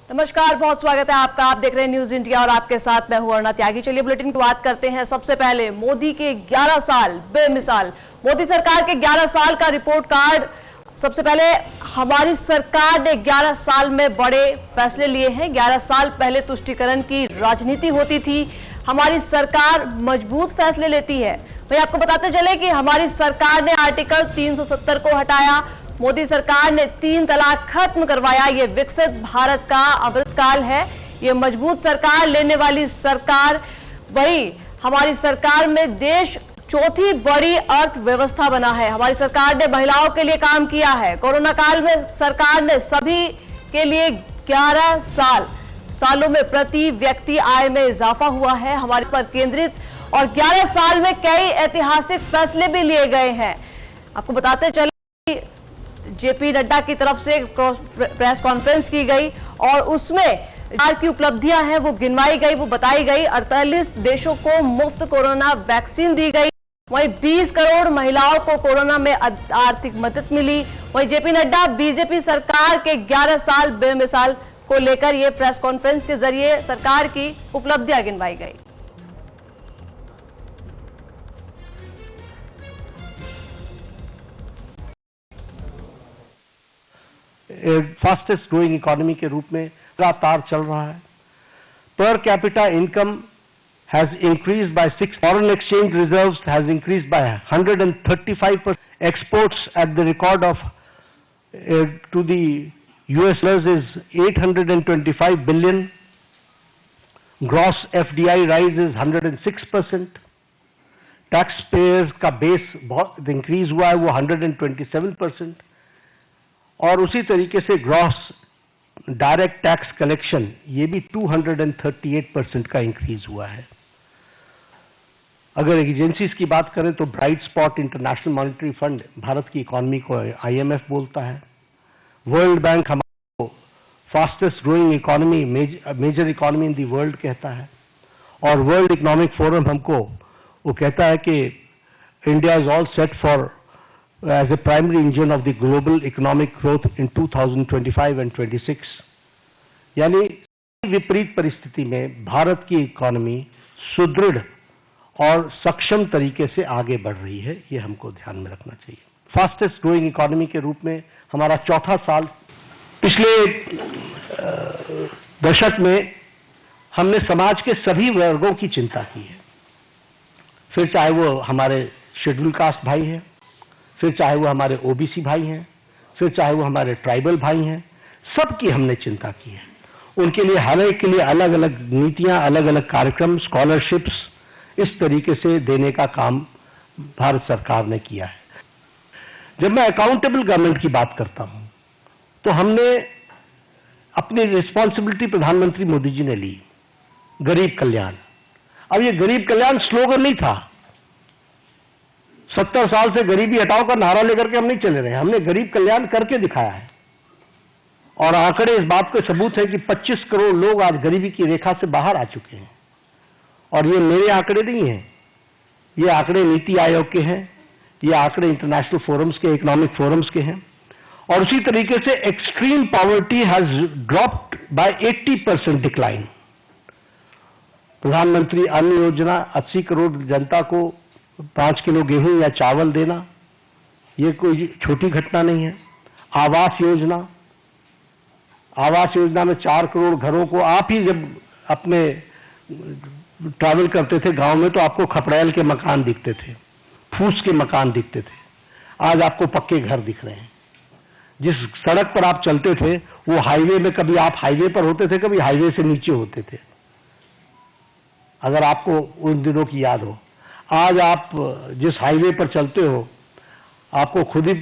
नमस्कार, बहुत स्वागत है आपका। आप देख रहे हैं न्यूज इंडिया और आपके साथ मैं हूं अरुणा त्यागी। चलिए बुलेटिन की बात करते हैं। सबसे पहले मोदी के 11 साल बेमिसाल, मोदी सरकार के 11 साल का रिपोर्ट कार्ड। सबसे पहले हमारी सरकार ने 11 साल में बड़े फैसले लिए हैं। 11 साल पहले तुष्टीकरण की राजनीति होती थी, हमारी सरकार मजबूत फैसले लेती है। भाई आपको बताते चले कि हमारी सरकार ने आर्टिकल 370 को हटाया, मोदी सरकार ने 3 तलाक खत्म करवाया। ये विकसित भारत का अमृतकाल है, ये मजबूत सरकार लेने वाली सरकार। वही हमारी सरकार में देश चौथी बड़ी अर्थव्यवस्था बना है। हमारी सरकार ने महिलाओं के लिए काम किया है। कोरोना काल में सरकार ने सभी के लिए 11 सालों में प्रति व्यक्ति आय में इजाफा हुआ है, हमारे पर केंद्रित। और 11 साल में कई ऐतिहासिक फैसले भी लिए गए हैं। आपको बताते चले जेपी नड्डा की तरफ से प्रेस कॉन्फ्रेंस की गई और उसमें की उपलब्धियां हैं वो गिनवाई गई, वो बताई गई। 48 देशों को मुफ्त कोरोना वैक्सीन दी गई। वहीं 20 करोड़ महिलाओं को कोरोना में आर्थिक मदद मिली। वहीं जेपी नड्डा बीजेपी सरकार के 11 साल बेमिसाल को लेकर ये प्रेस कॉन्फ्रेंस के जरिए सरकार की उपलब्धियां गिनवाई गई। फास्टेस्ट ग्रोइंग इकोनॉमी के रूप में लगातार चल रहा है। Per capita income has increased by 6. Foreign exchange reserves has increased by 135%. Exports at the record of to the US is 825 billion. Gross FDI rise is 106%. Taxpayers का बेस बहुत increase हुआ है, वो 127%. और उसी तरीके से ग्रॉस डायरेक्ट टैक्स कलेक्शन ये भी 238% का इंक्रीज हुआ है। अगर एजेंसीज की बात करें तो bright spot international monetary fund Bharat की इकोनॉमी को IMF बोलता है। वर्ल्ड बैंक हमारे fastest growing economy, major economy in the world कहता है। और वर्ल्ड इकोनॉमिक फोरम हमको वो कहता है कि India is all set for as a primary engine of the global economic growth in 2025 and 26. यानी विपरीत परिस्थिति में भारत की इकोनॉमी सुदृढ़ और सक्षम तरीके से आगे बढ़ रही है, ये हमको ध्यान में रखना चाहिए। फास्टेस्ट ग्रोइंग इकोनॉमी के रूप में हमारा चौथा साल। पिछले दशक में हमने समाज के सभी वर्गों की चिंता की है, फिर चाहे वो हमारे शेड्यूल कास्ट भाई हैं, फिर चाहे वो हमारे OBC भाई हैं, फिर चाहे वो हमारे ट्राइबल भाई हैं, सबकी हमने चिंता की है। उनके लिए हर एक के लिए अलग अलग नीतियां, अलग अलग कार्यक्रम, स्कॉलरशिप्स इस तरीके से देने का काम भारत सरकार ने किया है। जब मैं अकाउंटेबल गवर्नमेंट की बात करता हूं तो हमने अपनी रिस्पॉन्सिबिलिटी प्रधानमंत्री मोदी जी ने ली, गरीब कल्याण। अब ये गरीब कल्याण स्लोगन नहीं था। 70 साल से गरीबी हटाओ का नारा लेकर के हम नहीं चले रहे, हमने गरीब कल्याण करके दिखाया है। और आंकड़े इस बात के सबूत है कि 25 करोड़ लोग आज गरीबी की रेखा से बाहर आ चुके हैं। और ये मेरे आंकड़े नहीं हैं, ये आंकड़े नीति आयोग के हैं, ये आंकड़े इंटरनेशनल फोरम्स के, इकोनॉमिक फोरम्स के हैं। और उसी तरीके से extreme poverty has dropped by 80% decline. Pradhan Mantri Anna योजना 80 करोड़ जनता को 5 किलो गेहूं या चावल देना, ये कोई छोटी घटना नहीं है। आवास योजना में 4 करोड़ घरों को, आप ही जब अपने ट्रैवल करते थे गांव में तो आपको खपड़ैल के मकान दिखते थे, फूस के मकान दिखते थे, आज आपको पक्के घर दिख रहे हैं। जिस सड़क पर आप चलते थे वो हाईवे में, कभी आप हाईवे पर होते थे, कभी हाईवे से नीचे होते थे, अगर आपको उन दिनों की याद हो। आज आप जिस हाईवे पर चलते हो आपको खुद ही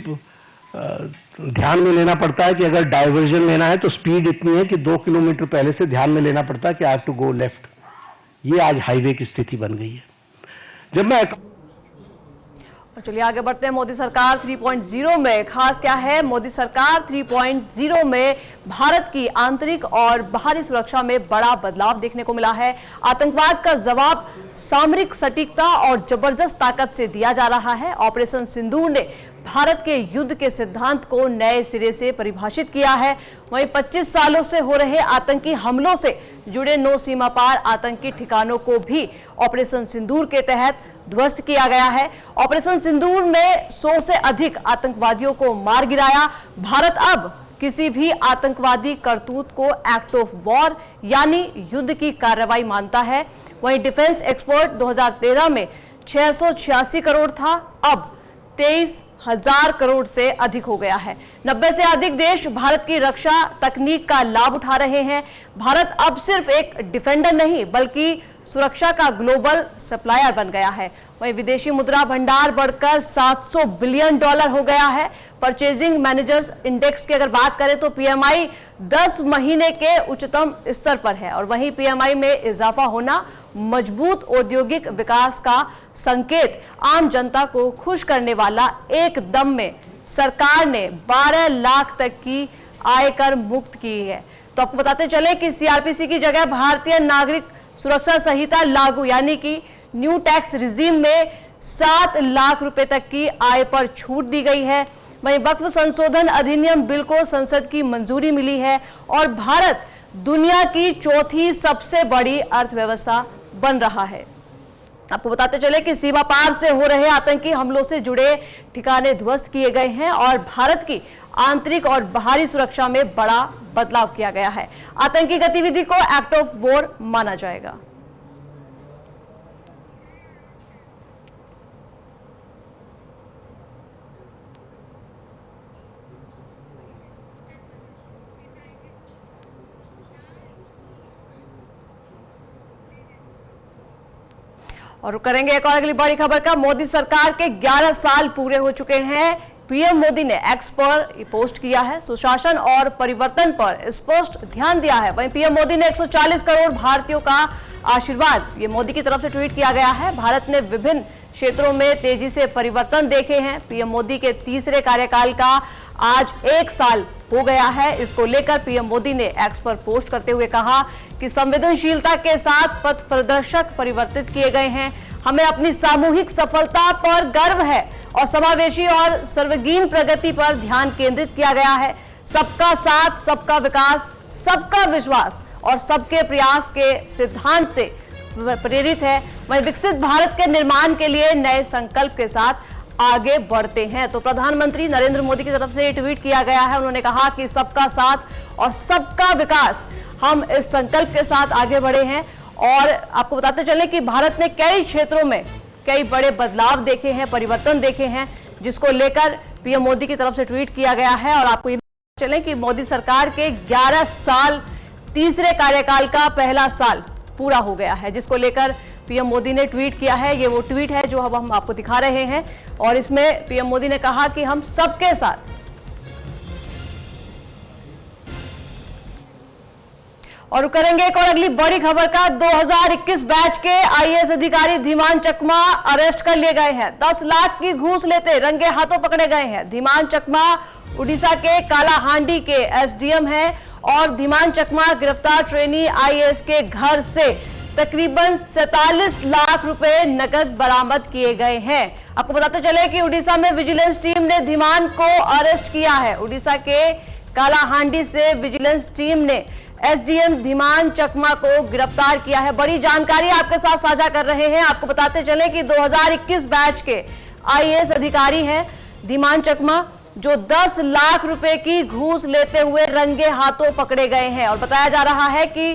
ध्यान में लेना पड़ता है कि अगर डाइवर्जन लेना है तो स्पीड इतनी है कि 2 किलोमीटर पहले से ध्यान में लेना पड़ता है कि I have to go left. ये आज हाईवे की स्थिति बन गई है। जब मैं और चलिए आगे बढ़ते हैं। मोदी सरकार 3.0 में खास क्या है? मोदी सरकार 3.0 में भारत की आंतरिक और बाहरी सुरक्षा में बड़ा बदलाव देखने को मिला है। आतंकवाद का जवाब सामरिक सटीकता और जबरदस्त ताकत से दिया जा रहा है। ऑपरेशन सिंदूर ने भारत के युद्ध के सिद्धांत को नए सिरे से परिभाषित किया है। वहीं 25 सालों से हो रहे आतंकी हमलों से जुड़े 9 सीमा पार आतंकी ठिकानों को भी ऑपरेशन सिंदूर के तहत ध्वस्त किया गया है। ऑपरेशन सिंदूर में 100 से अधिक आतंकवादियों को मार गिराया। भारत अब किसी भी आतंकवादी करतूत को एक्ट ऑफ वॉर यानी युद्ध की कार्रवाई मानता है। वहीं डिफेंस एक्सपोर्ट 2013 में 686 करोड़ था, अब 23,000 करोड़ से अधिक हो गया है। 90 से अधिक देश भारत की रक्षा तकनीक का लाभ उठा रहे हैं। भारत अब सिर्फ एक डिफेंडर नहीं बल्कि सुरक्षा का ग्लोबल सप्लायर बन गया है। वहीं विदेशी मुद्रा भंडार बढ़कर $700 बिलियन हो गया है। परचेजिंग मैनेजर्स इंडेक्स की अगर बात करें तो पीएमआई 10 महीने के उच्चतम स्तर पर है और वहीं पीएमआई में इजाफा होना मजबूत औद्योगिक विकास का संकेत। आम जनता को खुश करने वाला एक दम में सरकार ने 12 लाख तक की आयकर मुक्त की है। तो आपको बताते चले कि सीआरपीसी की जगह भारतीय नागरिक सुरक्षा संहिता लागू यानी कि न्यू टैक्स रिजीम में 7 लाख रुपए तक की आय पर छूट दी गई है। वहीं वक्फ संशोधन अधिनियम बिल को संसद की मंजूरी मिली है और भारत दुनिया की चौथी सबसे बड़ी अर्थव्यवस्था बन रहा है। आपको बताते चले कि सीमा पार से हो रहे आतंकी हमलों से जुड़े ठिकाने ध्वस्त किए गए हैं और भारत की आंतरिक और बाहरी सुरक्षा में बड़ा बदलाव किया गया है। आतंकी गतिविधि को एक्ट ऑफ वॉर माना जाएगा। और करेंगे एक और अगली बड़ी खबर का। मोदी सरकार के 11 साल पूरे हो चुके हैं। पीएम मोदी ने एक्स पर पोस्ट किया है, सुशासन और परिवर्तन पर स्पष्ट ध्यान दिया है। वहीं पीएम मोदी ने 140 करोड़ भारतीयों का आशीर्वाद ये मोदी की तरफ से ट्वीट किया गया है। भारत ने विभिन्न क्षेत्रों में तेजी से परिवर्तन देखे हैं। पीएम मोदी के तीसरे कार्यकाल का आज 1 साल हो गया है। इसको लेकर पीएम मोदी ने एक्स पर पोस्ट करते हुए कहा कि संवेदनशीलता के साथ पथ प्रदर्शक परिवर्तित किए गए हैं। हमें अपनी सामूहिक सफलता पर गर्व है और समावेशी और सर्वगीण प्रगति पर ध्यान केंद्रित किया गया है। सबका साथ, सबका विकास, सबका विश्वास और सबके प्रयास के सिद्धांत से प्रेरित है। वहीं विकसित भारत के निर्माण के लिए नए संकल्प के साथ आगे बढ़ते हैं। तो प्रधानमंत्री नरेंद्र मोदी की तरफ से ये ट्वीट किया गया है। उन्होंने कहा कि सबका साथ और सबका विकास, हम इस संकल्प के साथ आगे बढ़े हैं। और आपको बताते चले कि भारत ने कई क्षेत्रों में कई बड़े बदलाव देखे हैं, परिवर्तन देखे हैं, जिसको लेकर पीएम मोदी की तरफ से ट्वीट किया गया है। और आपको ये चले कि मोदी सरकार के 11 साल तीसरे कार्यकाल का पहला साल पूरा हो गया है, जिसको लेकर पीएम मोदी ने ट्वीट किया है। ये वो ट्वीट है जो अब हम आपको दिखा रहे हैं और इसमें पीएम मोदी ने कहा कि हम सबके साथ। और करेंगे एक और अगली बड़ी खबर का। 2021 बैच के आईएएस अधिकारी धीमान चकमा अरेस्ट कर लिए गए हैं। 10 लाख की घूस लेते रंगे हाथों पकड़े गए हैं। धीमान चकमा उड़ीसा के कालाहांडी के एसडीएम हैं और धीमान चकमा गिरफ्तार ट्रेनी आईएएस के घर से तकरीबन 47 लाख रुपए नकद बरामद किए गए हैं। आपको बताते चले कि उड़ीसा में विजिलेंस टीम ने धीमान को अरेस्ट किया है। उड़ीसा के कालाहांडी से विजिलेंस टीम ने एसडीएम धीमान चकमा को गिरफ्तार किया है। बड़ी जानकारी आपके साथ साझा कर रहे हैं। आपको बताते चले कि 2021 बैच के आईएएस अधिकारी हैं धीमान चकमा, जो 10 लाख रुपए की घूस लेते हुए रंगे हाथों पकड़े गए हैं। और बताया जा रहा है कि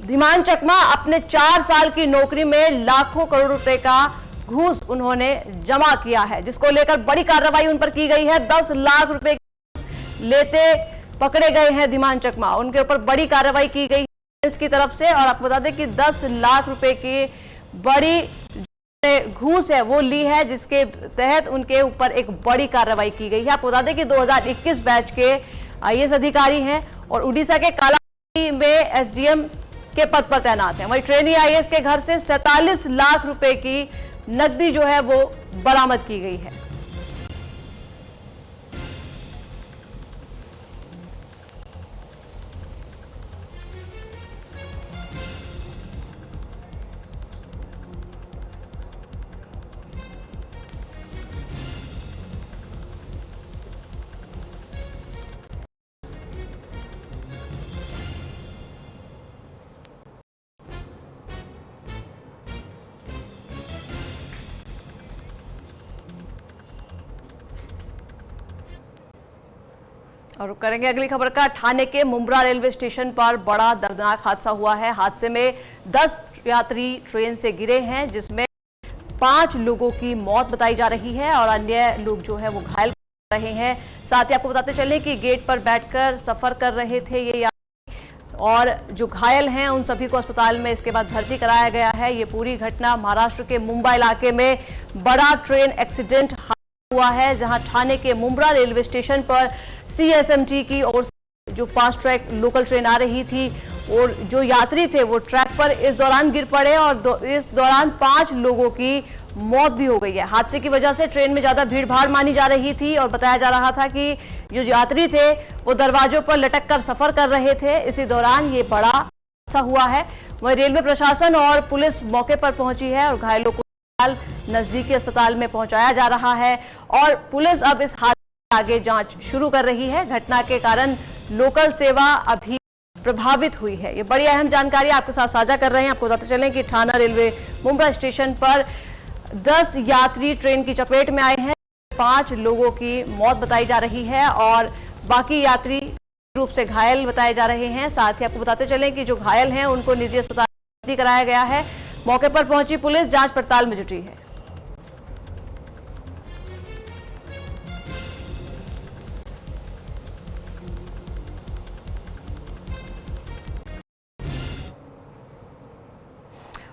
धीमान चकमा अपने 4 साल की नौकरी में लाखों करोड़ रुपए का घूस उन्होंने जमा किया है, जिसको लेकर बड़ी कार्रवाई उन पर की गई है। 10 लाख रुपए लेते पकड़े गए हैं धीमान चकमा, उनके ऊपर बड़ी कार्रवाई की गई है इसकी तरफ से। और आपको बता दें कि 10 लाख रुपए की बड़ी घूस है वो ली है, जिसके तहत उनके ऊपर एक बड़ी कार्रवाई की गई है। आपको बता दें कि 2021 बैच के आईएएस अधिकारी हैं और उड़ीसा के कालाहांडी में एसडीएम के पद पर तैनात हैं। वहीं ट्रेनी आईएएस के घर से 47 लाख रुपए की नकदी जो है वो बरामद की गई है। और करेंगे अगली खबर का। ठाणे के मुंब्रा रेलवे स्टेशन पर बड़ा दर्दनाक हादसा हुआ है। हादसे में 10 यात्री ट्रेन से गिरे हैं, जिसमें 5 लोगों की मौत बताई जा रही है और अन्य लोग जो है वो घायल रहे हैं। साथ ही आपको बताते चले कि गेट पर बैठकर सफर कर रहे थे ये यात्री, और जो घायल हैं उन सभी को अस्पताल में इसके बाद भर्ती कराया गया है। ये पूरी घटना महाराष्ट्र के मुंबई इलाके में बड़ा ट्रेन एक्सीडेंट हुआ है, जहां ठाणे के मुंब्रा रेलवे स्टेशन पर सीएसएमटी की ओर से जो फास्ट ट्रैक लोकल ट्रेन आ रही थी और जो यात्री थे वो ट्रैक पर इस दौरान गिर पड़े और इस दौरान 5 लोगों की मौत भी हो गई है। हादसे की वजह से ट्रेन में ज्यादा भीड़ भाड़ मानी जा रही थी और बताया जा रहा था कि जो यात्री थे वो दरवाजों पर लटक कर सफर कर रहे थे। इसी दौरान ये बड़ा हादसा हुआ है। वहीं रेलवे प्रशासन और पुलिस मौके पर पहुंची है और घायलों को नजदीकी अस्पताल में पहुंचाया जा रहा है और पुलिस अब इस हादसे की आगे जांच शुरू कर रही है। घटना के कारण लोकल सेवा अभी प्रभावित हुई है। ये बड़ी अहम जानकारी आपके साथ साझा कर रहे हैं। आपको बताते चलें कि ठाणे रेलवे मुंब्रा स्टेशन पर 10 यात्री ट्रेन की चपेट में आए हैं। 5 लोगों की मौत बताई जा रही है और बाकी यात्री रूप से घायल बताए जा रहे हैं। साथ ही आपको बताते चलें कि जो घायल हैं उनको निजी अस्पताल में भर्ती कराया गया है। मौके पर पहुंची पुलिस जांच पड़ताल में जुटी है।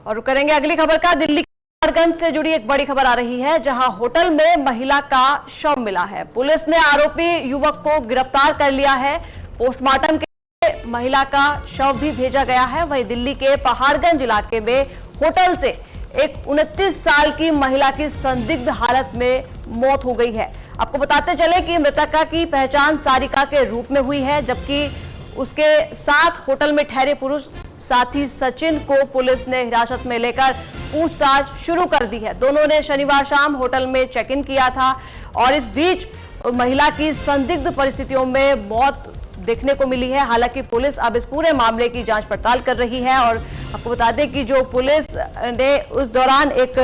और करेंगे अगली खबर का। दिल्ली के से जुड़ी एक बड़ी खबर आ रही है, जहां होटल में महिला का शव मिला है। पुलिस ने आरोपी युवक को गिरफ्तार कर लिया है। पोस्टमार्टम के लिए महिला का शव भी भेजा गया है। वहीं दिल्ली के पहाड़गंज इलाके में होटल से एक 29 साल की महिला की संदिग्ध हालत में मौत हो गई है। आपको बताते चले कि मृतका की पहचान सारिका के रूप में हुई है, जबकि उसके साथ होटल में ठहरे पुरुष साथी सचिन को पुलिस ने हिरासत में लेकर पूछताछ शुरू कर दी है। दोनों ने शनिवार शाम होटल में चेक इन किया था और इस बीच महिला की संदिग्ध परिस्थितियों में मौत देखने को मिली है। हालांकि पुलिस अब इस पूरे मामले की जांच पड़ताल कर रही है और आपको बता दें कि जो पुलिस ने उस दौरान एक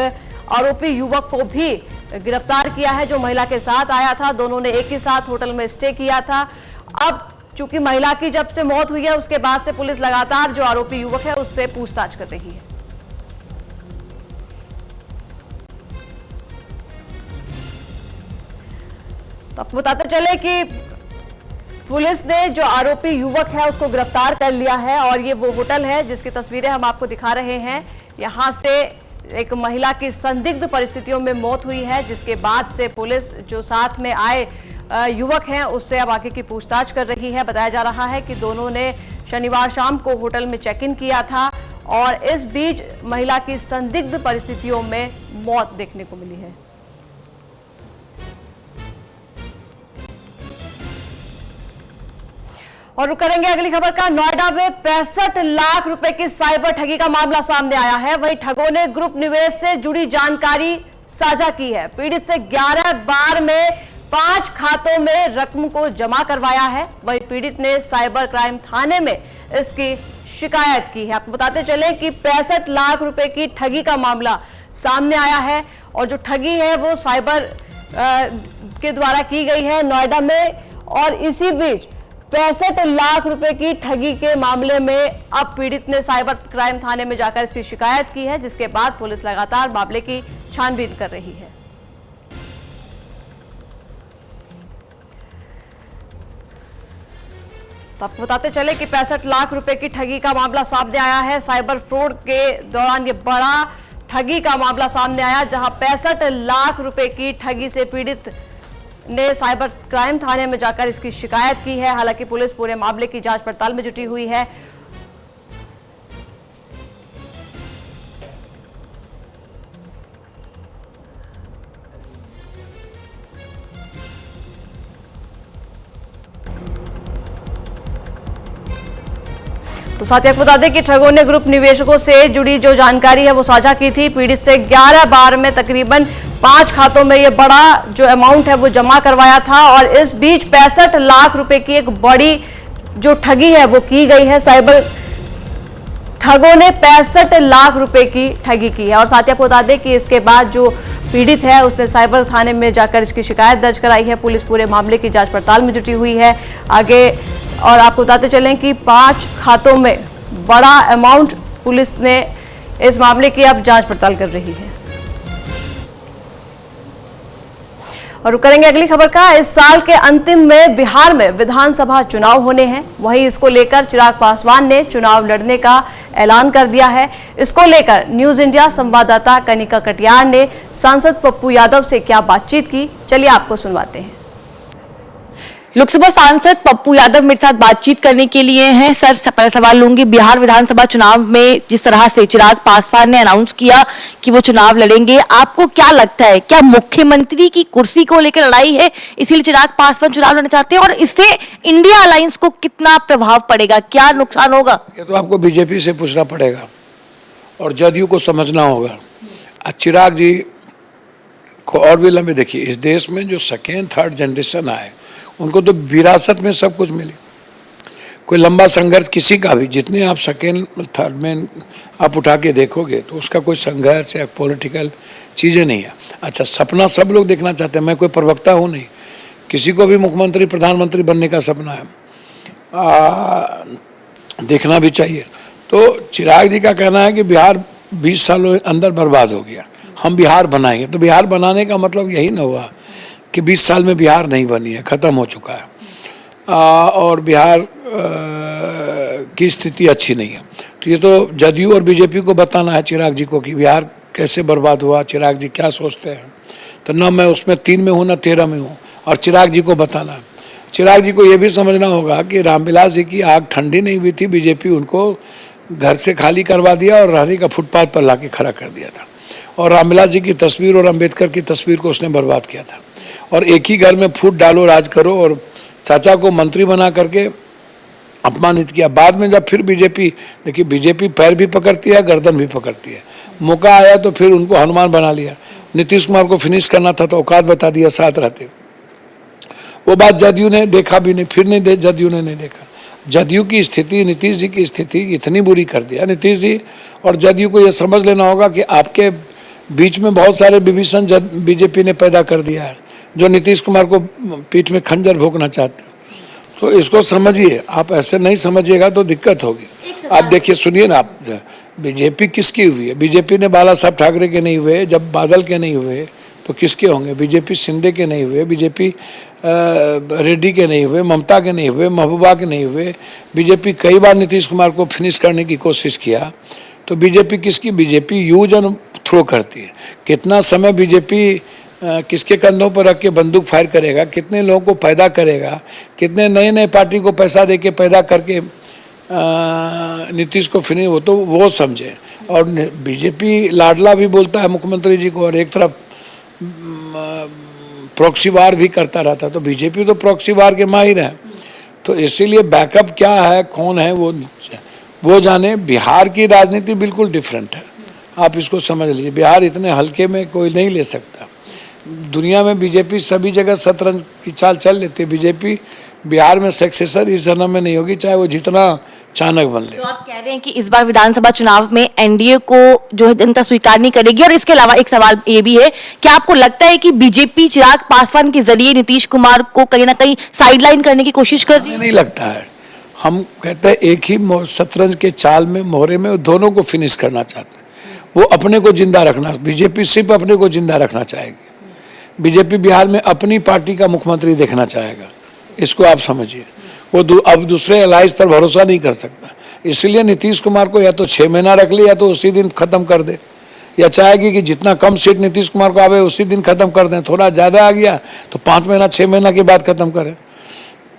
आरोपी युवक को भी गिरफ्तार किया है जो महिला के साथ आया था। दोनों ने एक ही साथ होटल में स्टे किया था। अब चूंकि महिला की जब से मौत हुई है उसके बाद से पुलिस लगातार जो आरोपी युवक है उससे पूछताछ कर रही है। तो आपको बताते चले कि पुलिस ने जो आरोपी युवक है उसको गिरफ्तार कर लिया है और ये वो होटल है जिसकी तस्वीरें हम आपको दिखा रहे हैं। यहां से एक महिला की संदिग्ध परिस्थितियों में मौत हुई है, जिसके बाद से पुलिस जो साथ में आए युवक हैं उससे अब आगे की पूछताछ कर रही है। बताया जा रहा है कि दोनों ने शनिवार शाम को होटल में चेक इन किया था और इस बीच महिला की संदिग्ध परिस्थितियों में मौत देखने को मिली है। और करेंगे अगली खबर का। नोएडा में 65 लाख रुपए की साइबर ठगी का मामला सामने आया है। वहीं ठगों ने ग्रुप निवेश से जुड़ी जानकारी साझा की है। पीड़ित से 11 बार में 5 खातों में रकम को जमा करवाया है। वहीं पीड़ित ने साइबर क्राइम थाने में इसकी शिकायत की है। आपको बताते चले कि 65 लाख रुपए की ठगी का मामला सामने आया है और जो ठगी है वो साइबर के द्वारा की गई है नोएडा में। और इसी बीच 65 लाख रुपए की ठगी के मामले में अब पीड़ित ने साइबर क्राइम थाने में जाकर इसकी शिकायत की है, जिसके बाद पुलिस लगातार मामले की छानबीन कर रही है। तो आपको बताते चले कि 65 लाख रुपए की ठगी का मामला सामने आया है। साइबर फ्रॉड के दौरान ये बड़ा ठगी का मामला सामने आया, जहां 65 लाख रुपए की ठगी से पीड़ित ने साइबर क्राइम थाने में जाकर इसकी शिकायत की है। हालांकि पुलिस पूरे मामले की जांच पड़ताल में जुटी हुई है। तो साथ ही आपको बता दें कि ठगों ने ग्रुप निवेशकों से जुड़ी जो जानकारी है वो साझा की थी। पीड़ित से 11 बार में तकरीबन 5 खातों में ये बड़ा जो अमाउंट है वो जमा करवाया था और इस बीच 65 लाख रुपए की एक बड़ी जो ठगी है वो की गई है। साइबर ठगों ने 65 लाख रुपए की ठगी की है और साथ ही आपको बता दें कि इसके बाद जो पीड़ित है, उसने साइबर थाने में जाकर इसकी शिकायत दर्ज कराई है। पुलिस पूरे मामले की जांच पड़ताल में जुटी हुई है। आगे और आपको बताते चलें कि 5 खातों में बड़ा अमाउंट पुलिस ने इस मामले की अब जांच पड़ताल कर रही है। और करेंगे अगली खबर का। इस साल के अंतिम में बिहार में विधानसभा चुनाव होने हैं। वहीं इसको लेकर चिराग पासवान ने चुनाव लड़ने का ऐलान कर दिया है। इसको लेकर न्यूज इंडिया संवाददाता कनिका कटियार ने सांसद पप्पू यादव से क्या बातचीत की, चलिए आपको सुनवाते हैं। लोकसभा सांसद पप्पू यादव मेरे साथ बातचीत करने के लिए हैं। सर, पहला सवाल लूंगी, बिहार विधानसभा चुनाव में जिस तरह से चिराग पासवान ने अनाउंस किया कि वो चुनाव लड़ेंगे, आपको क्या लगता है, क्या मुख्यमंत्री की कुर्सी को लेकर लड़ाई है, इसीलिए चिराग पासवान चुनाव लड़ना चाहते हैं, और इससे इंडिया अलायंस को कितना प्रभाव पड़ेगा, क्या नुकसान होगा? ये तो आपको बीजेपी से पूछना पड़ेगा और जदयू को समझना होगा। चिराग जी को और भी लंबे देखिए, इस देश में जो सेकेंड थर्ड जनरेशन आए उनको तो विरासत में सब कुछ मिले। कोई लंबा संघर्ष किसी का भी, जितने आप सेकेंड थर्ड में आप उठा के देखोगे तो उसका कोई संघर्ष या पॉलिटिकल चीज़ें नहीं है। अच्छा, सपना सब लोग देखना चाहते हैं, मैं कोई प्रवक्ता हूँ नहीं, किसी को भी मुख्यमंत्री प्रधानमंत्री बनने का सपना है, देखना भी चाहिए। तो चिराग जी का कहना है कि बिहार 20 सालों अंदर बर्बाद हो गया, हम बिहार बनाएंगे। तो बिहार बनाने का मतलब यही ना हुआ कि 20 साल में बिहार नहीं बनी है, ख़त्म हो चुका है और बिहार की स्थिति अच्छी नहीं है। तो ये तो जदयू और बीजेपी को बताना है चिराग जी को कि बिहार कैसे बर्बाद हुआ, चिराग जी क्या सोचते हैं। तो ना मैं उसमें 3 में हूँ ना 13 में हूँ, और चिराग जी को बताना है। चिराग जी को ये भी समझना होगा कि रामविलास जी की आग ठंडी नहीं हुई थी, बीजेपी उनको घर से खाली करवा दिया और रहने का फुटपाथ पर ला के खड़ा कर दिया था, और रामविलास जी की तस्वीर और अम्बेडकर की तस्वीर को उसने बर्बाद किया था। और एक ही घर में फूट डालो, राज करो, और चाचा को मंत्री बना करके अपमानित किया। बाद में जब फिर बीजेपी, देखिए बीजेपी पैर भी पकड़ती है, गर्दन भी पकड़ती है, मौका आया तो फिर उनको हनुमान बना लिया। नीतीश कुमार को फिनिश करना था तो औकात बता दिया साथ रहते। वो बात जदयू ने देखा भी नहीं, फिर नहीं जदयू ने नहीं देखा। जदयू की स्थिति, नीतीश जी की स्थिति इतनी बुरी कर दिया नीतीश जी, और जदयू को ये समझ लेना होगा कि आपके बीच में बहुत सारे विभीषण बीजेपी ने पैदा कर दिया है, जो नीतीश कुमार को पीठ में खंजर भोंकना चाहते हैं। तो इसको समझिए, आप ऐसे नहीं समझिएगा तो दिक्कत होगी। आप देखिए, सुनिए ना, आप बीजेपी किसकी हुई है? बीजेपी ने बाला साहब ठाकरे के नहीं हुए, जब बादल के नहीं हुए तो किसके होंगे? बीजेपी शिंदे के नहीं हुए, बीजेपी रेड्डी के नहीं हुए, ममता के नहीं हुए, महबूबा के नहीं हुए। बीजेपी कई बार नीतीश कुमार को फिनिश करने की कोशिश किया। तो बीजेपी किसकी? बीजेपी यूज एंड थ्रो करती है। कितना समय बीजेपी किसके कंधों पर रख के बंदूक फायर करेगा, कितने लोगों को पैदा करेगा, कितने नए नए पार्टी को पैसा दे के पैदा करके नीतीश को फिनिश, वो तो वो समझे। और बीजेपी लाडला भी बोलता है मुख्यमंत्री जी को, और एक तरफ प्रॉक्सी वार भी करता रहता। तो बीजेपी तो प्रॉक्सी वार के माहिर है। तो इसीलिए बैकअप क्या है, कौन है, वो जाने। बिहार की राजनीति बिल्कुल डिफरेंट है, आप इसको समझ लीजिए। बिहार इतने हल्के में कोई नहीं ले सकता। दुनिया में बीजेपी सभी जगह शतरंज की चाल चल लेती है। बीजेपी बिहार में सक्सेसर इस जन्म में नहीं होगी, चाहे वो जितना चाणक बन ले। तो आप कह रहे हैं कि इस बार विधानसभा चुनाव में एनडीए को जो है जनता स्वीकार नहीं करेगी। और इसके अलावा एक सवाल ये भी है, क्या आपको लगता है कि बीजेपी चिराग पासवान के जरिए नीतीश कुमार को कहीं ना कहीं साइडलाइन करने की कोशिश कर रही है? नहीं लगता है। हम कहते हैं एक ही शतरंज के चाल में, मोहरे में, दोनों को फिनिश करना चाहते हैं। वो अपने को जिंदा रखना, बीजेपी सिर्फ अपने को जिंदा रखना चाहेगी। बीजेपी बिहार में अपनी पार्टी का मुख्यमंत्री देखना चाहेगा, इसको आप समझिए। वो अब दूसरे अलायंस पर भरोसा नहीं कर सकता, इसलिए नीतीश कुमार को या तो 6 महीना रख ले या तो उसी दिन खत्म कर दे, या चाहेगी कि जितना कम सीट नीतीश कुमार को आवे उसी दिन खत्म कर दें। थोड़ा ज़्यादा आ गया तो 5 महीना 6 महीना के बाद खत्म करें।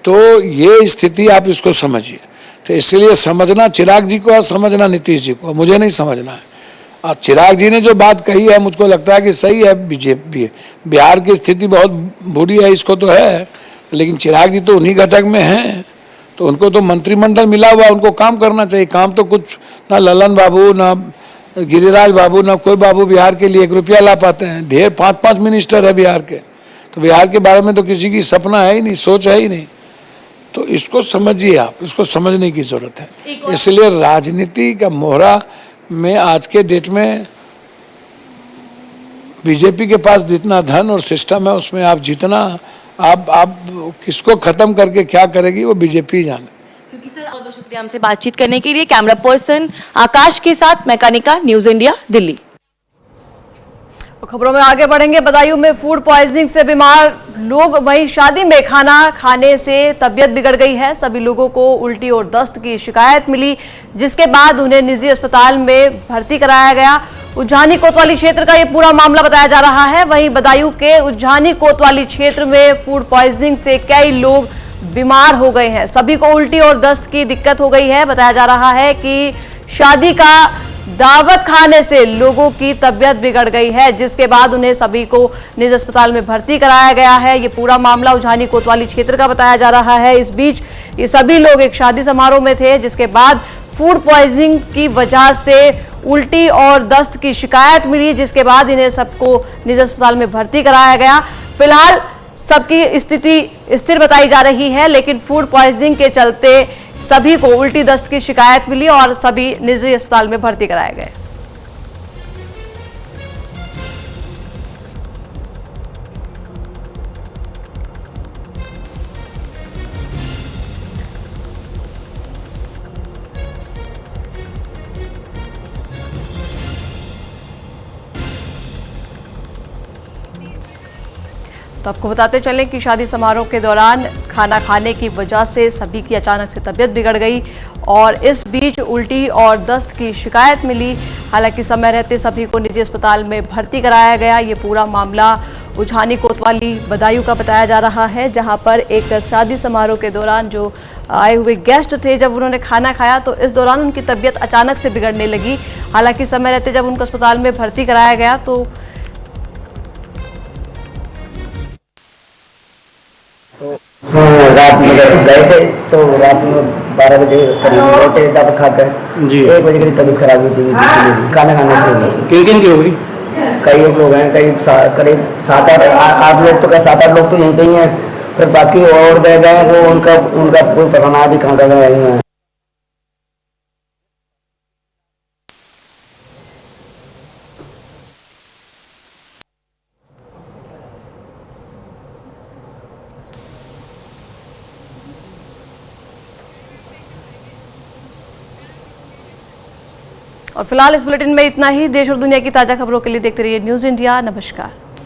तो ये स्थिति आप इसको समझिए। तो इसलिए समझना चिराग जी को, समझना नीतीश जी को, मुझे नहीं समझना है। और चिराग जी ने जो बात कही है मुझको लगता है कि सही है। बीजेपी बिहार की स्थिति बहुत बुरी है, इसको तो है, लेकिन चिराग जी तो उन्हीं घटक में हैं, तो उनको तो मंत्रिमंडल मिला हुआ, उनको काम करना चाहिए। काम तो कुछ ना ललन बाबू, ना गिरिराज बाबू, ना कोई बाबू बिहार के लिए 1 रुपया ला पाते हैं। ढेर 5-5 मिनिस्टर है बिहार के, तो बिहार के बारे में तो किसी की सपना है ही नहीं, सोच है ही नहीं। तो इसको समझिए, आप इसको समझने की जरूरत है। इसलिए राजनीति का मोहरा में आज के डेट में बीजेपी के पास जितना धन और सिस्टम है उसमें आप जितना आप किसको खत्म करके क्या करेगी वो बीजेपी जाने। क्योंकि सर बहुत बहुत शुक्रिया हमसे बातचीत करने के लिए। कैमरा पर्सन आकाश के साथ मैं कनिका, न्यूज इंडिया, दिल्ली। खबरों में आगे बढ़ेंगे। बदायूं में फूड पॉइजनिंग से बीमार लोग, वहीं शादी में खाना खाने से तबीयत बिगड़ गई है। सभी लोगों को उल्टी और दस्त की शिकायत मिली, जिसके बाद उन्हें निजी अस्पताल में भर्ती कराया गया। उज्जानी कोतवाली क्षेत्र का ये पूरा मामला बताया जा रहा है। वहीं बदायूं के उज्जानी कोतवाली क्षेत्र में फूड पॉइजनिंग से कई लोग बीमार हो गए हैं। सभी को उल्टी और दस्त की दिक्कत हो गई है। बताया जा रहा है कि शादी का दावत खाने से लोगों की तबीयत बिगड़ गई है, जिसके बाद उन्हें सभी को निजी अस्पताल में भर्ती कराया गया है। ये पूरा मामला उज्जानी कोतवाली क्षेत्र का बताया जा रहा है। इस बीच ये सभी लोग एक शादी समारोह में थे, जिसके बाद फूड पॉइजनिंग की वजह से उल्टी और दस्त की शिकायत मिली, जिसके बाद इन्हें सबको निजी अस्पताल में भर्ती कराया गया। फिलहाल सबकी स्थिति स्थिर बताई जा रही है, लेकिन फूड पॉइजनिंग के चलते सभी को उल्टी दस्त की शिकायत मिली और सभी निजी अस्पताल में भर्ती कराए गए। तो आपको बताते चलें कि शादी समारोह के दौरान खाना खाने की वजह से सभी की अचानक से तबीयत बिगड़ गई और इस बीच उल्टी और दस्त की शिकायत मिली। हालांकि समय रहते सभी को निजी अस्पताल में भर्ती कराया गया। ये पूरा मामला उज्जानी कोतवाली बदायूं का बताया जा रहा है, जहां पर एक शादी समारोह के दौरान जो आए हुए गेस्ट थे, जब उन्होंने खाना खाया तो इस दौरान उनकी तबीयत अचानक से बिगड़ने लगी। हालांकि समय रहते जब उनको अस्पताल में भर्ती कराया गया तो रात में गए थे, तो रात में 12 बजे करीब लौटे दावत खाकर। 1 बजे की तबीयत खराब हुई थी खाना खाने से। किन की हो गई? कई लोग हैं, करीब 7-8 लोग, तो 7-8 लोग तो यहीं पे ही हैं, फिर बाकी और गए वो उनका कोई पता ना भी कहाँ गए हैं। और फिलहाल इस बुलेटिन में इतना ही। देश और दुनिया की ताजा खबरों के लिए देखते रहिए न्यूज इंडिया। नमस्कार।